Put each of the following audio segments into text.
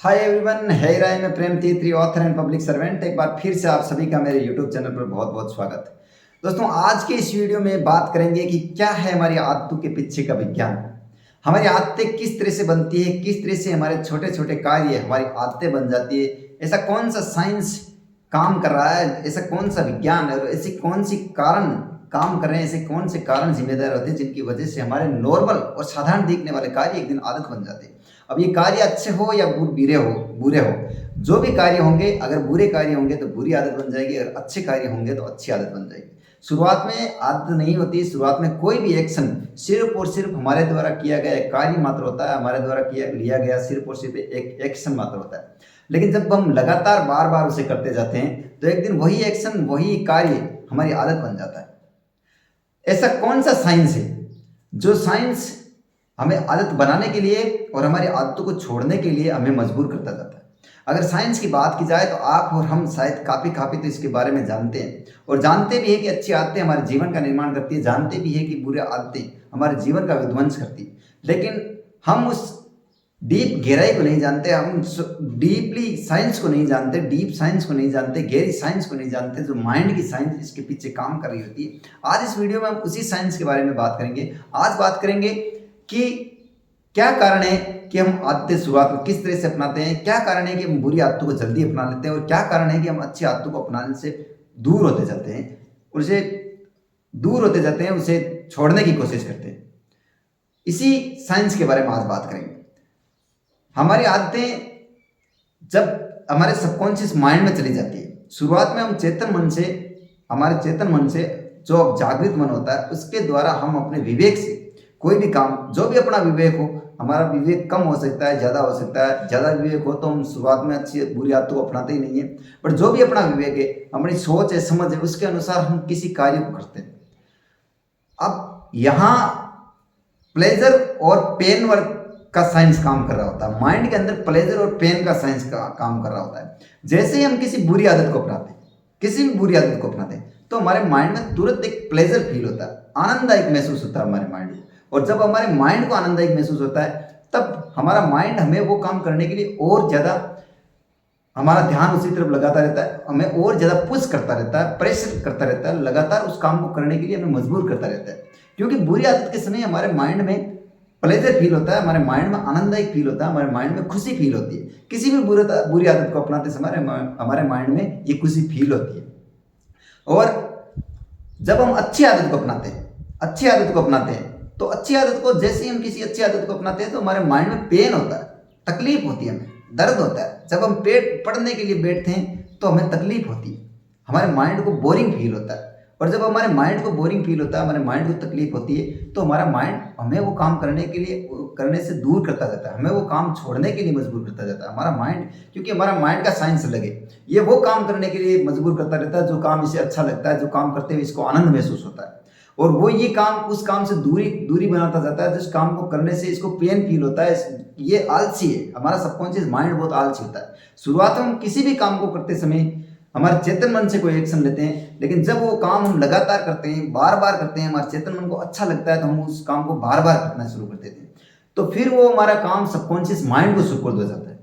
Hi everyone, है राय में प्रेम तीत्री, author and public servant. एक बार फिर से आप सभी का मेरे यूट्यूब चैनल पर बहुत बहुत स्वागत है। दोस्तों, आज के इस वीडियो में बात करेंगे कि क्या है हमारी आदतों के पीछे का विज्ञान। हमारी आदतें किस तरह से बनती है, किस तरह से हमारे छोटे छोटे कार्य हमारी आदतें बन जाती है। ऐसा कौन सा साइंस काम कर रहा है, ऐसा कौन सा विज्ञान है और ऐसी कौन सी कारण काम कर रहे हैं, ऐसे कौन से कारण जिम्मेदार होते हैं जिनकी वजह से हमारे नॉर्मल और साधारण दिखने वाले कार्य एक दिन आदत बन जाते हैं। अब ये कार्य अच्छे हो या बुरे हो, जो भी कार्य होंगे, अगर बुरे कार्य होंगे तो बुरी आदत बन जाएगी, अगर अच्छे कार्य होंगे तो अच्छी आदत बन जाएगी। शुरुआत में आदत नहीं होती। शुरुआत में कोई भी एक्शन सिर्फ और सिर्फ हमारे द्वारा किया गया एक कार्य मात्र होता है, हमारे द्वारा लिया गया सिर्फ और सिर्फ एक एक्शन मात्र होता है। लेकिन जब हम लगातार बार बार उसे करते जाते हैं तो एक दिन वही एक्शन, वही कार्य हमारी आदत बन जाता है। ऐसा कौन सा साइंस है जो साइंस हमें आदत बनाने के लिए और हमारी आदतों को छोड़ने के लिए हमें मजबूर करता जाता है। अगर साइंस की बात की जाए तो आप और हम शायद काफ़ी तो इसके बारे में जानते हैं, और जानते भी हैं कि अच्छी आदतें हमारे जीवन का निर्माण करती है, जानते भी हैं कि बुरी आदतें हमारे जीवन का विध्वंस करती है। लेकिन हम उस डीप गहराई को नहीं जानते, हम डीपली साइंस को नहीं जानते, डीप साइंस को नहीं जानते, गहरी साइंस को नहीं जानते, जो माइंड की साइंस इसके पीछे काम कर रही होती है। आज इस वीडियो में हम उसी साइंस के बारे में बात करेंगे। आज बात करेंगे कि क्या कारण है कि हम आदतें शुरुआत में किस तरह से अपनाते हैं, क्या कारण है कि हम बुरी आदतों को जल्दी अपना लेते हैं, और क्या कारण है कि हम अच्छी आदतों को अपनाने से दूर होते जाते हैं, उसे छोड़ने की कोशिश करते हैं। इसी साइंस के बारे में आज बात करेंगे। हमारी आदतें जब हमारे सबकॉन्शियस माइंड में चली जाती है, शुरुआत में हम हमारे चेतन मन से जो अब जागृत मन होता है उसके द्वारा हम अपने विवेक से कोई भी काम, जो भी अपना विवेक हो, हमारा विवेक कम हो सकता है, ज़्यादा हो सकता है। ज़्यादा विवेक हो तो हम शुरुआत में अच्छी बुरी आदतों को अपनाते ही नहीं है, पर जो भी अपना विवेक है, अपनी सोच है, समझ है, उसके अनुसार हम किसी कार्य को करते हैं। अब यहाँ प्लेजर और पेन वर्क का साइंस काम कर रहा होता है। माइंड के अंदर प्लेजर और पेन का साइंस का काम कर रहा होता है। जैसे ही हम किसी भी बुरी आदत को अपनाते हैं तो हमारे माइंड में तुरंत एक प्लेजर फील होता है, आनंददायक महसूस होता है हमारे माइंड को। और जब हमारे माइंड को आनंददायक महसूस होता है तब हमारा माइंड हमें वो काम करने के लिए और ज़्यादा, हमारा ध्यान उसी तरफ लगाता रहता है, हमें और ज़्यादा पुश करता रहता है, प्रेशर करता रहता है, लगातार उस काम को करने के लिए हमें मजबूर करता रहता है। क्योंकि बुरी आदत के समय हमारे माइंड में प्लेजर फील होता है, हमारे माइंड में आनंददायक फील होता है, हमारे माइंड में खुशी फील होती है। किसी भी बुरी आदत को अपनाते समय हमारे माइंड में ये खुशी फील होती है। और जब हम अच्छी आदत को अपनाते हैं तो अच्छी आदत को, जैसे ही हम किसी अच्छी आदत को अपनाते हैं तो हमारे माइंड में पेन होता है, तकलीफ होती है, हमें दर्द होता है। जब हम पढ़ने के लिए बैठते हैं तो हमें तकलीफ होती है, हमारे माइंड को बोरिंग फील होता है। और जब हमारे माइंड को बोरिंग फील होता है, हमारे माइंड को तकलीफ होती है, तो हमारा माइंड हमें वो काम करने से दूर करता जाता है, हमें वो काम छोड़ने के लिए मजबूर करता जाता है। हमारा माइंड, क्योंकि हमारा माइंड का साइंस अलग है, ये वो काम करने के लिए मजबूर करता रहता है जो काम इसे अच्छा लगता है, जो काम करते हुए इसको आनंद महसूस होता है। और वो ये काम, उस काम से दूरी बनाता जाता है जिस काम को करने से इसको पेन फील होता है। ये आलसी है, हमारा सबकॉन्शियस माइंड बहुत आलसी होता है। शुरुआत में हम किसी भी काम को करते समय हमारे चेतन मन से कोई एक्शन लेते हैं, लेकिन जब वो काम हम लगातार करते हैं, बार बार करते हैं, हमारे चेतन मन को अच्छा लगता है तो हम उस काम को बार बार करना शुरू कर देते हैं। तो फिर वो हमारा काम सबकॉन्शियस माइंड को सुपुर्द हो जाता है।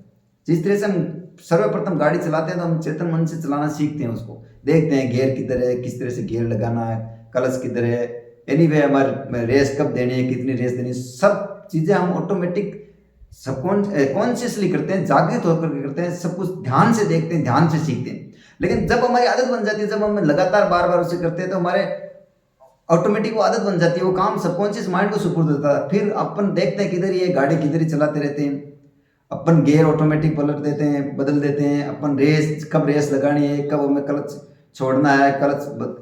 जिस तरह से हम सर्वप्रथम गाड़ी चलाते हैं तो हम चेतन मन से चलाना सीखते हैं, उसको देखते हैं गियर किधर है, किस तरह से गियर लगाना है, क्लच किधर है, एनीवे हमारे रेस कब देनी है, कितनी रेस देनी है, सब चीज़ें हम ऑटोमेटिक कॉन्शियसली करते हैं, जागृत होकर करते हैं, सब कुछ ध्यान से देखते हैं, ध्यान से सीखते हैं। लेकिन जब हमारी आदत बन जाती है, जब हम लगातार बार बार उसे करते हैं तो हमारे ऑटोमेटिक वो आदत बन जाती है, वो काम सबकॉन्शियस माइंड को सुपुर्द होता है। फिर अपन देखते हैं किधर ये गाड़ी किधर ही चलाते रहते हैं, अपन गियर ऑटोमेटिक पलट देते हैं, बदल देते हैं, अपन कब रेस लगानी है, कब हमें क्लच छोड़ना है, क्लच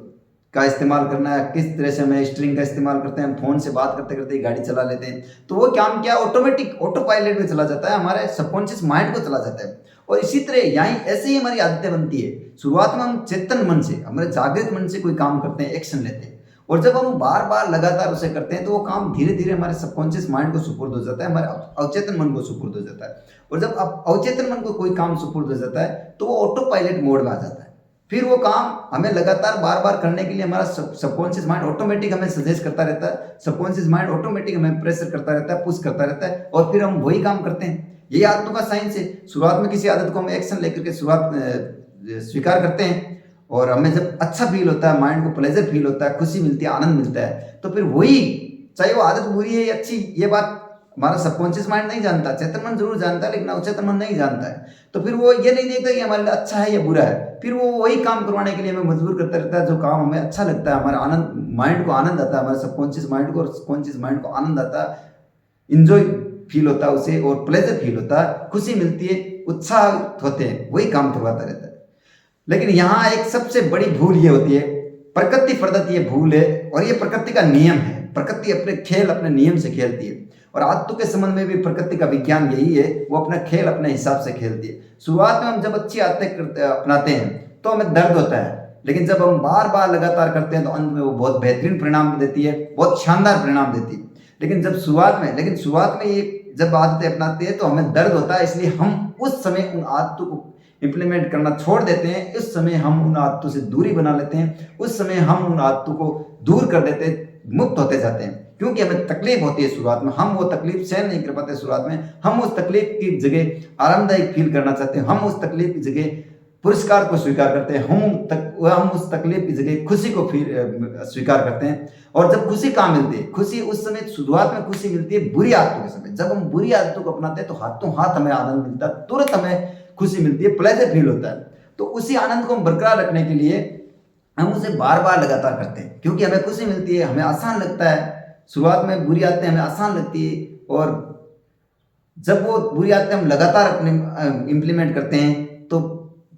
का इस्तेमाल करना है, किस तरह से हमें स्ट्रिंग का इस्तेमाल करते हैं, फोन से बात करते करते गाड़ी चला लेते हैं। तो वो काम क्या ऑटोमेटिक ऑटो पायलट में चला जाता है, हमारे सबकॉन्शियस माइंड को चला जाता है। और इसी तरह ऐसे ही हमारी आदतें बनती है। शुरुआत में हम चेतन मन से, हमारे जागृत मन से कोई काम करते हैं, एक्शन लेते हैं, और जब हम बार बार लगातार उसे करते हैं तो वो काम धीरे धीरे हमारे सबकॉन्शियस माइंड को सुपुर्द हो जाता है, हमारे अवचेतन मन को सुपुर्द हो जाता है। और जब अवचेतन मन को कोई काम सुपुर्द हो जाता है तो वो ऑटो पायलट मोड में आ जाता है। फिर वो काम हमें लगातार बार बार करने के लिए हमारा सबकॉन्शियस माइंड ऑटोमेटिक हमें सजेस्ट करता रहता है, सबकॉन्शियस माइंड ऑटोमेटिक हमें प्रेशर करता रहता है, पुश करता रहता है, और फिर हम वही काम करते हैं। यही आदतों का साइंस है। शुरुआत में किसी आदत को हम एक्शन लेकर के स्वीकार करते हैं और हमें जब अच्छा फील होता है, माइंड को प्लेजर फील होता है, खुशी मिलती है, आनंद मिलता है, तो फिर वही, चाहे वो आदत बुरी है या अच्छी, ये बात हमारा सबकॉन्शियस माइंड नहीं जानता, चेतन मन जरूर जानता है लेकिन अवचेतन मन नहीं जानता है। तो फिर वो ये नहीं देखता कि हमारे लिए अच्छा है या बुरा है, फिर वो वही काम करवाने के लिए हमें मजबूर करता रहता है जो काम हमें अच्छा लगता है, हमारा आनंद, माइंड को आनंद आता है, हमारे सबकॉन्शियस माइंड को और कॉन्शियस माइंड को आनंद आता है, इंजॉय फील होता है उसे और प्लेजर फील होता है, खुशी मिलती है, उत्साह होते हैं, वही काम करवाता रहता है। लेकिन यहाँ एक सबसे बड़ी भूल ये होती है, प्रकृति प्रदत्त ये भूल है और ये प्रकृति का नियम है। प्रकृति अपने खेल अपने नियम से खेलती है और आदतों के संबंध में भी प्रकृति का विज्ञान यही है, वो अपना खेल अपने हिसाब से खेलती है। शुरुआत में हम जब अच्छी आदतें अपनाते हैं तो हमें दर्द होता है, लेकिन जब हम बार बार लगातार करते हैं तो अंत में वो बहुत बेहतरीन परिणाम देती है, बहुत शानदार परिणाम देती है। लेकिन शुरुआत में ये जब आदतें अपनाते हैं तो हमें दर्द होता है, इसलिए हम उस समय उन आदतों को इंप्लीमेंट करना छोड़ देते हैं, उस समय हम उन आदतों से दूरी बना लेते हैं, उस समय हम उन आदतों को दूर कर देते हैं, मुक्त होते जाते हैं। क्योंकि हमें तकलीफ होती है शुरुआत में, हम वो तकलीफ सहन नहीं कर पाते शुरुआत में, हम उस तकलीफ की जगह आरामदायक फील करना चाहते हैं, हम उस तकलीफ की जगह पुरस्कार को स्वीकार करते हैं, हम उस तकलीफ की जगह खुशी को स्वीकार करते हैं। और जब खुशी कहाँ मिलती है, खुशी उस समय शुरुआत में खुशी मिलती है बुरी आदतों के समय। जब हम बुरी आदतों को अपनाते हैं तो हाथों हाथ हमें आनंद मिलता है, तुरंत हमें खुशी मिलती है, प्लेजर फील होता है। तो उसी आनंद को हम बरकरार रखने के लिए हम उसे बार बार लगातार करते हैं, क्योंकि हमें खुशी मिलती है, हमें आसान लगता है। शुरुआत में बुरी आदतें हमें आसान लगती है और जब वो बुरी आदतें हम लगातार अपने इम्प्लीमेंट करते हैं तो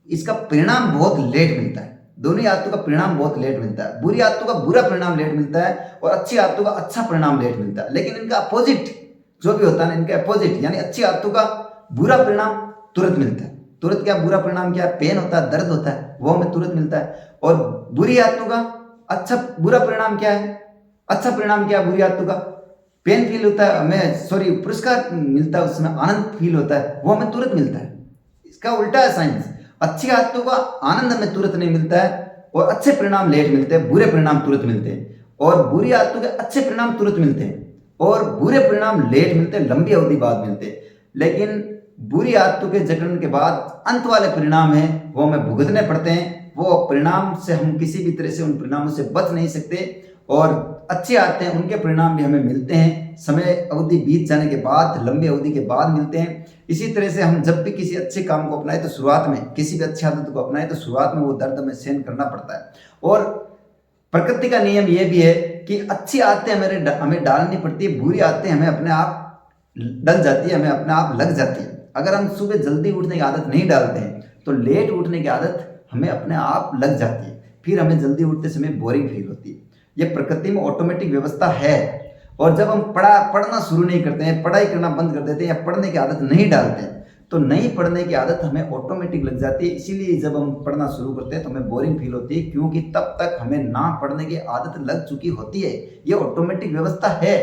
इसका परिणाम बहुत लेट मिलता है। दोनों आदतों का परिणाम बहुत लेट मिलता है। बुरी आदतों का बुरा परिणाम लेट मिलता है और अच्छी आदतों का अच्छा परिणाम लेट मिलता है। लेकिन इनका अपोजिट जो भी होता है, इनका अपोजिट यानी अच्छी आदतों का बुरा परिणाम तुरंत मिलता है। तुरंत क्या बुरा परिणाम क्या है, पेन होता है, दर्द होता है, वो हमें तुरंत मिलता है। और बुरी आदतों का बुरा परिणाम क्या है, अच्छा परिणाम क्या है, बुरी आदतों का पेन फील होता है, हमें पुरस्कार मिलता है, उसमें आनंद फील होता है, वो हमें तुरंत मिलता है। इसका उल्टा है साइंस, अच्छी आदतों का आनंद हमें तुरंत नहीं मिलता है और अच्छे परिणाम लेट मिलते हैं, बुरे परिणाम तुरंत मिलते हैं। और बुरी आदतों के अच्छे परिणाम तुरंत मिलते हैं और बुरे परिणाम लेट मिलते हैं, लंबी अवधि बाद मिलते हैं। लेकिन बुरी आदतों के जकड़न के बाद अंत वाले परिणाम है वो हमें भुगतने पड़ते हैं। वो परिणाम से हम किसी भी तरह से उन परिणामों से बच नहीं सकते और अच्छी आदतें उनके परिणाम भी हमें मिलते हैं, समय अवधि बीत जाने के बाद, लंबी अवधि के बाद मिलते हैं। इसी तरह से हम जब भी किसी अच्छे काम को अपनाए तो शुरुआत में, किसी भी अच्छी आदत को अपनाए तो शुरुआत में वो दर्द हमें सहन करना पड़ता है। और प्रकृति का नियम ये भी है कि अच्छी आदतें हमें डालनी पड़ती है, बुरी आदतें हमें अपने आप डल जाती है, हमें अपने आप लग जाती है। अगर हम सुबह जल्दी उठने की आदत नहीं डालते हैं तो लेट उठने की आदत हमें अपने आप लग जाती है, फिर हमें जल्दी उठते समय बोरिंग फील होती है। ये प्रकृति में ऑटोमेटिक व्यवस्था है। और जब हम पढ़ना शुरू नहीं करते हैं, पढ़ाई करना बंद कर देते हैं या पढ़ने की आदत नहीं डालते हैं तो नहीं पढ़ने की आदत हमें ऑटोमेटिक लग जाती है। इसीलिए जब हम पढ़ना शुरू करते हैं तो हमें बोरिंग फील होती है, क्योंकि तब तक हमें ना पढ़ने की आदत लग चुकी होती है। ये ऑटोमेटिक व्यवस्था है।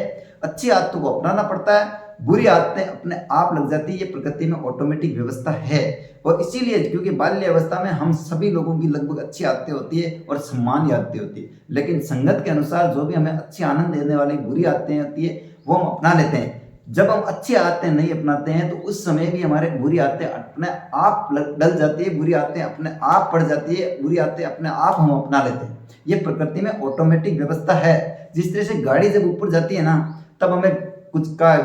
अच्छी आदतों को अपनाना पड़ता है, बुरी आदतें अपने आप लग जाती है। ये प्रकृति में ऑटोमेटिक व्यवस्था है। और इसीलिए क्योंकि बाल्य अवस्था में हम सभी लोगों की लगभग अच्छी आदतें होती है और सम्मान्य आदतें होती है, लेकिन संगत के अनुसार जो भी हमें अच्छी आनंद देने वाली बुरी आदतें होती है वो हम अपना लेते हैं। जब हम अच्छी आदतें नहीं अपनाते हैं तो उस समय भी हमारे बुरी आदतें अपने आप डल जाती है, बुरी आदतें अपने आप पड़ जाती है, बुरी आदतें अपने आप हम अपना लेते हैं। ये प्रकृति में ऑटोमेटिक व्यवस्था है। जिस तरह से गाड़ी जब ऊपर जाती है ना तब हमें कुछ का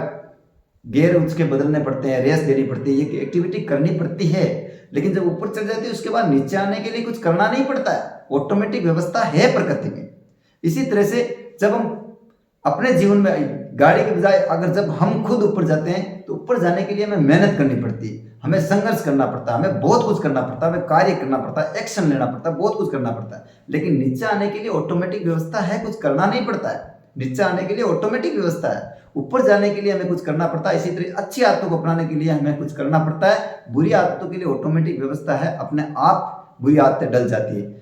गियर उसके बदलने पड़ते हैं, रेस देनी पड़ती है, ये एक्टिविटी करनी पड़ती है। लेकिन जब ऊपर चढ़ जाती है उसके बाद नीचे आने के लिए कुछ करना नहीं पड़ता है, ऑटोमेटिक व्यवस्था है प्रकृति में। इसी तरह से जब हम अपने जीवन में गाड़ी के बजाय अगर जब हम खुद ऊपर जाते हैं तो ऊपर जाने के लिए हमें मेहनत करनी पड़ती है, हमें संघर्ष करना पड़ता है, हमें बहुत कुछ करना पड़ता है, हमें कार्य करना पड़ता है, एक्शन लेना पड़ता है, बहुत कुछ करना पड़ता है। लेकिन नीचे आने के लिए ऑटोमेटिक व्यवस्था है, कुछ करना नहीं पड़ता है। नीचे आने के लिए ऑटोमेटिक व्यवस्था है, ऊपर जाने के लिए हमें कुछ करना पड़ता है। इसी तरह अच्छी आदतों को अपनाने के लिए हमें कुछ करना पड़ता है, बुरी आदतों के लिए ऑटोमेटिक व्यवस्था है, अपने आप बुरी आदतें डल जाती है।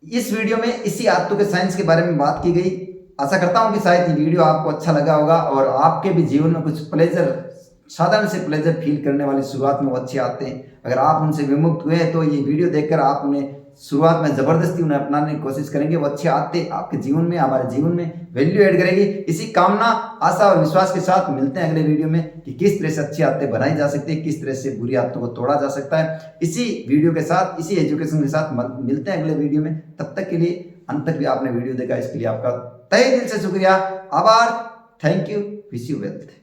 इस वीडियो में इसी आदतों के साइंस के बारे में बात की गई। आशा करता हूं कि शायद ये वीडियो आपको अच्छा लगा होगा और आपके भी जीवन में कुछ प्लेजर, साधारण से प्लेजर फील करने वाली शुरुआत में वो अच्छी आदतें, अगर आप उनसे विमुक्त हुए तो ये वीडियो देखकर आप उन्हें शुरुआत में ज़बरदस्ती उन्हें अपनाने की कोशिश करेंगे, वो अच्छी आदतें आपके जीवन में, हमारे जीवन में वैल्यू ऐड करेगी। इसी कामना, आशा और विश्वास के साथ मिलते हैं अगले वीडियो में कि किस तरह से अच्छी आदतें बनाई जा सकती है, किस तरह से बुरी आदतों को तोड़ा जा सकता है। इसी वीडियो के साथ, इसी एजुकेशन के साथ मिलते हैं अगले वीडियो में। तब तक के लिए, अंत तक भी आपने वीडियो देखा इसके लिए आपका तहे दिल से शुक्रिया, आभार, thank you, wish you wealth.